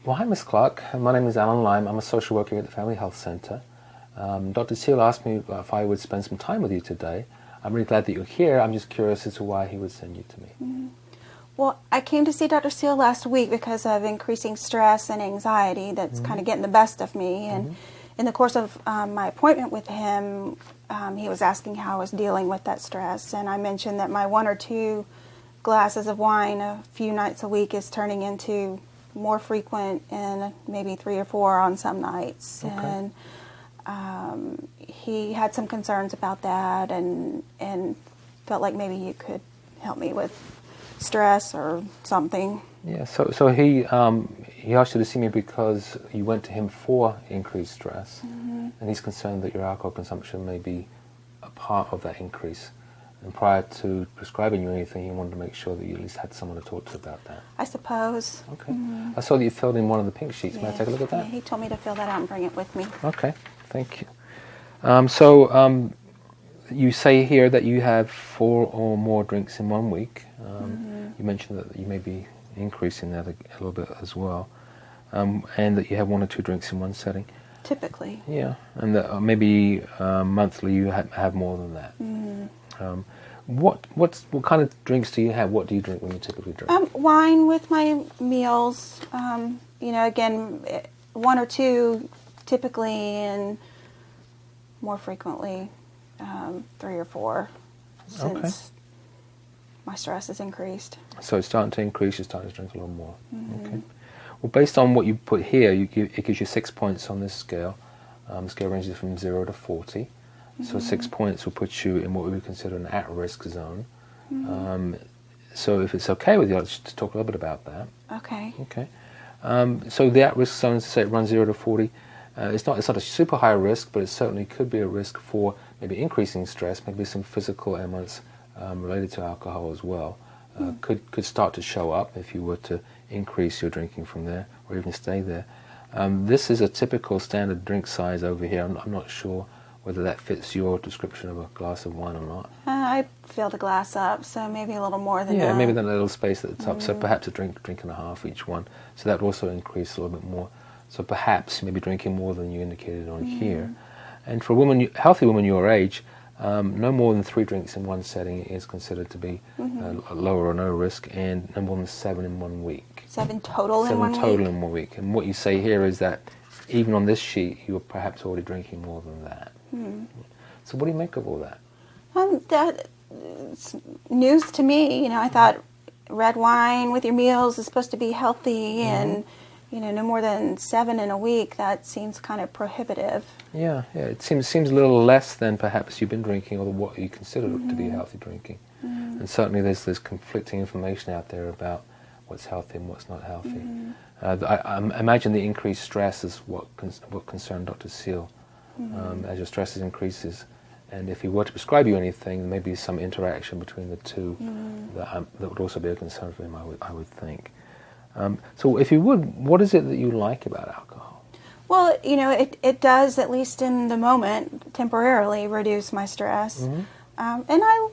Well, hi, Ms. Clark. My name is Alan Lyme. I'm a social worker here at the Family Health Centre. Dr. Seal asked me if I would spend some time with you today. I'm really glad that you're here. I'm just curious as to why he would send you to me. Mm-hmm. Well, I came to see Dr. Seal last week because of increasing stress and anxiety that's kind of getting the best of me. And in the course of my appointment with him, he was asking how I was dealing with that stress. And I mentioned that my 1 or 2 glasses of wine a few nights a week is turning into more frequent and maybe 3 or 4 on some nights. Okay. And he had some concerns about that and felt like maybe you could help me with stress or something. Yeah, so he asked you to see me because you went to him for increased stress, and he's concerned that your alcohol consumption may be a part of that increase. And prior to prescribing you anything, he wanted to make sure that you at least had someone to talk to about that. I suppose. Okay. I saw that you filled in one of the pink sheets. May I take a look at that? Yeah, he told me to fill that out and bring it with me. Okay, thank you. You say here that you have 4 or more drinks in 1 week. You mentioned that you may be increasing that a little bit as well, and that you have 1 or 2 drinks in one setting. Typically. Yeah, and that maybe monthly you have more than that. What kind of drinks do you have? What do you drink when you typically drink? Wine with my meals. Again, 1 or 2 typically, and more frequently 3 or 4 since my stress has increased. So it's starting to increase. You're starting to drink a little more. Okay. Well, based on what you put here, it gives you 6 points on this scale. The scale ranges from 0 to 40. So 6 points will put you in what we would consider an at-risk zone. So if it's okay with you, let's just talk a little bit about that. Okay. Okay. So the at-risk zone, say it runs 0 to 40. It's not a super high risk, but it certainly could be a risk for maybe increasing stress, maybe some physical ailments related to alcohol as well. Could start to show up if you were to increase your drinking from there or even stay there. This is a typical standard drink size over here. I'm not sure whether that fits your description of a glass of wine or not. I filled a glass up, so maybe a little more than that. Yeah, maybe that little space at the top, so perhaps a drink and a half each one. So that would also increase a little bit more. So perhaps maybe drinking more than you indicated on here. And for a woman, healthy woman your age, no more than 3 drinks in one setting is considered to be lower or no risk, and no more than 7 in 1 week. 7 total in 1 week? 7 total in 1 week. And what you say here is that even on this sheet, you're perhaps already drinking more than that. So what do you make of all that? That's news to me. I thought red wine with your meals is supposed to be healthy, and no more than 7 in a week. That seems kind of prohibitive. Yeah. It seems a little less than perhaps you've been drinking, or what you consider to be healthy drinking. And certainly there's conflicting information out there about what's healthy and what's not healthy. I imagine the increased stress is what concerned Dr. Seal. As your stress increases, and if he were to prescribe you anything, there may be some interaction between the two that would also be a concern for him, I would think. So if you would, what is it that you like about alcohol? Well, it does, at least in the moment, temporarily reduce my stress. And I,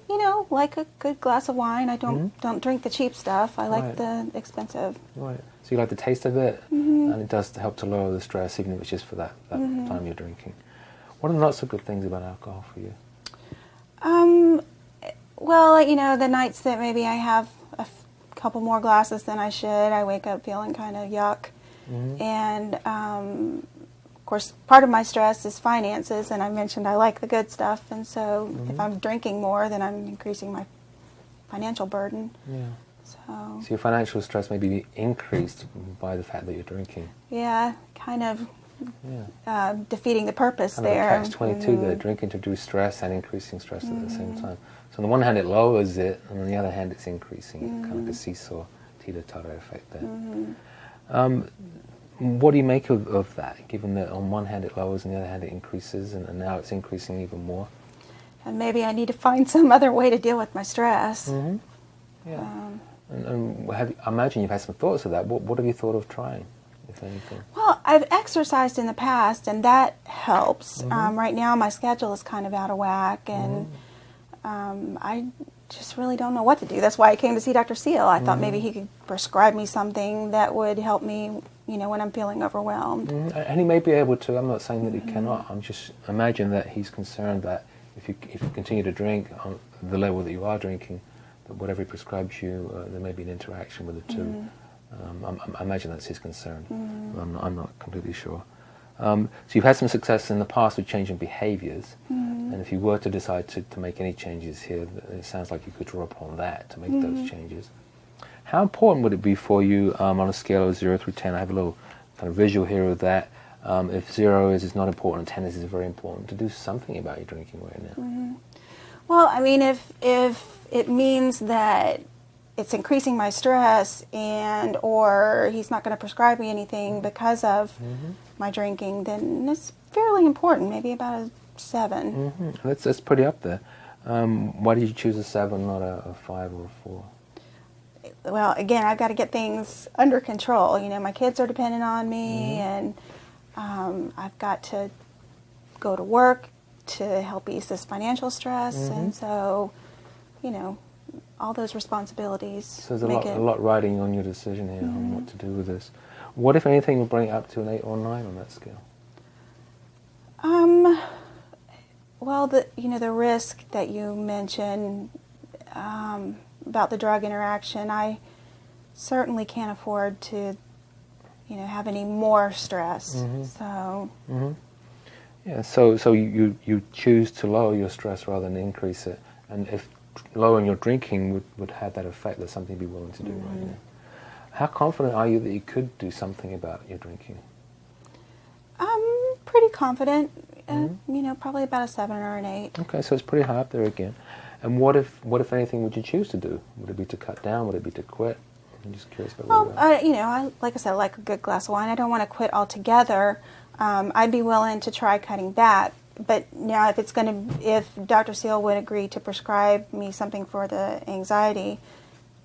like a good glass of wine. I don't drink the cheap stuff. I like the expensive. Right. So you like the taste of it, and it does help to lower the stress, even if it's just for that time you're drinking. What are the not so good things about alcohol for you? Well, the nights that maybe I have a couple more glasses than I should, I wake up feeling kind of yuck. And, of course, part of my stress is finances, and I mentioned I like the good stuff, and so if I'm drinking more, then I'm increasing my financial burden. Yeah. So your financial stress may be increased by the fact that you're drinking. Yeah, kind of. Defeating the purpose there. Catch-22 there, drinking to reduce stress and increasing stress at the same time. So on the one hand it lowers it, and on the other hand it's increasing it, kind of like a seesaw, teeter-totter effect there. What do you make of that, given that on one hand it lowers and the other hand it increases, and now it's increasing even more? And maybe I need to find some other way to deal with my stress. Yeah. And I imagine you've had some thoughts of that. What have you thought of trying, if anything? Well, I've exercised in the past, and that helps. Right now, my schedule is kind of out of whack, and I just really don't know what to do. That's why I came to see Dr. Seal. I thought maybe he could prescribe me something that would help me when I'm feeling overwhelmed. And he may be able to. I'm not saying that he cannot. I'm just imagine that he's concerned that if you continue to drink on the level that you are drinking, that whatever he prescribes you, there may be an interaction with the two. I imagine that's his concern. I'm not completely sure. So you've had some success in the past with changing behaviours, and if you were to decide to make any changes here, it sounds like you could draw upon that to make those changes. How important would it be for you on a scale of 0 through 10? I have a little kind of visual here of that. If 0 is not important, 10 is very important, to do something about your drinking right now. Well, I mean, if it means that it's increasing my stress or he's not going to prescribe me anything because of my drinking, then it's fairly important, maybe about a 7. That's pretty up there. Why did you choose a 7, not a 5 or a 4? Well, again, I've got to get things under control. My kids are dependent on me, and I've got to go to work to help ease this financial stress, and so, all those responsibilities. So there's a lot riding on your decision here on what to do with this. What, if anything, will bring it up to an 8 or 9 on that scale? Well, the risk that you mentioned about the drug interaction, I certainly can't afford to, have any more stress. So. Yeah. So you choose to lower your stress rather than increase it, and if lowering your drinking would have that effect, that's something you'd be willing to do right now. How confident are you that you could do something about your drinking? I'm pretty confident. Probably about a 7 or an 8. Okay, so it's pretty high up there again. And what if anything would you choose to do? Would it be to cut down? Would it be to quit? I'm just curious about where you are. Like I said, I like a good glass of wine. I don't want to quit altogether. I'd be willing to try cutting back. But now, if Dr. Seal would agree to prescribe me something for the anxiety,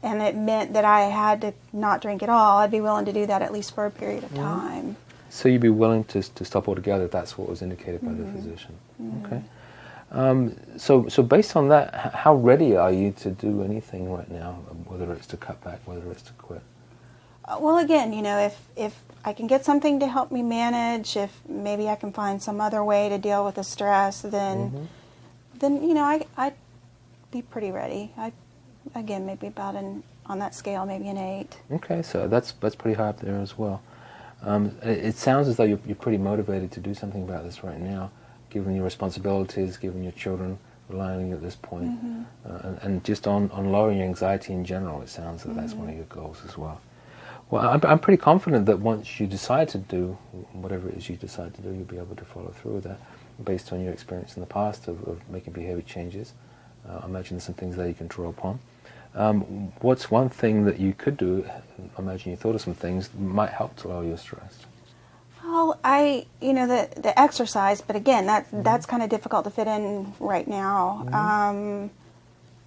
and it meant that I had to not drink at all, I'd be willing to do that at least for a period of time. So you'd be willing to stop altogether if that's what was indicated by the physician. Okay. So based on that, how ready are you to do anything right now, whether it's to cut back, whether it's to quit? Well, again, if I can get something to help me manage, if maybe I can find some other way to deal with the stress, then I'd be pretty ready. Again, maybe about on that scale, maybe an 8. Okay, so that's pretty high up there as well. It sounds as though you're pretty motivated to do something about this right now, given your responsibilities, given your children relying on you at this point, and just on lowering your anxiety in general. It sounds that that's one of your goals as well. Well, I'm pretty confident that once you decide to do whatever it is you decide to do, you'll be able to follow through with that, based on your experience in the past of making behavior changes. I imagine there's some things there you can draw upon. What's one thing that you could do? I imagine you thought of some things that might help to lower your stress. Well, the exercise, but again, that's kind of difficult to fit in right now.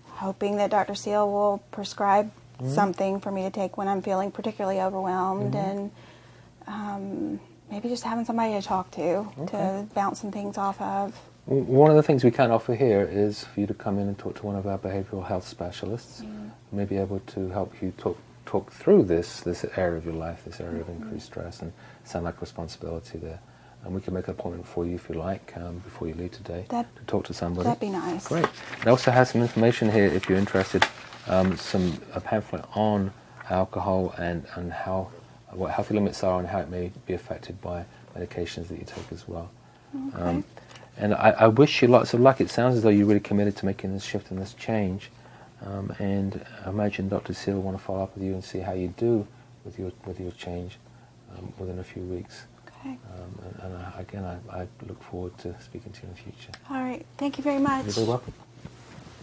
Hoping that Dr. Seal will prescribe something for me to take when I'm feeling particularly overwhelmed, and maybe just having somebody to talk to bounce some things off of. One of the things we can offer here is for you to come in and talk to one of our behavioral health specialists, who may be able to help you talk through this area of your life, this area of increased stress, and sound like responsibility there. And we can make an appointment for you if you like, before you leave today, to talk to somebody. That'd be nice. Great. It also has some information here if you're interested, a pamphlet on alcohol and what healthy limits are and how it may be affected by medications that you take as well. Okay. And I wish you lots of luck. It sounds as though you're really committed to making this shift and this change. And I imagine Dr. Seal will want to follow up with you and see how you do with your change within a few weeks. Okay. And again, I look forward to speaking to you in the future. All right. Thank you very much. You're very welcome.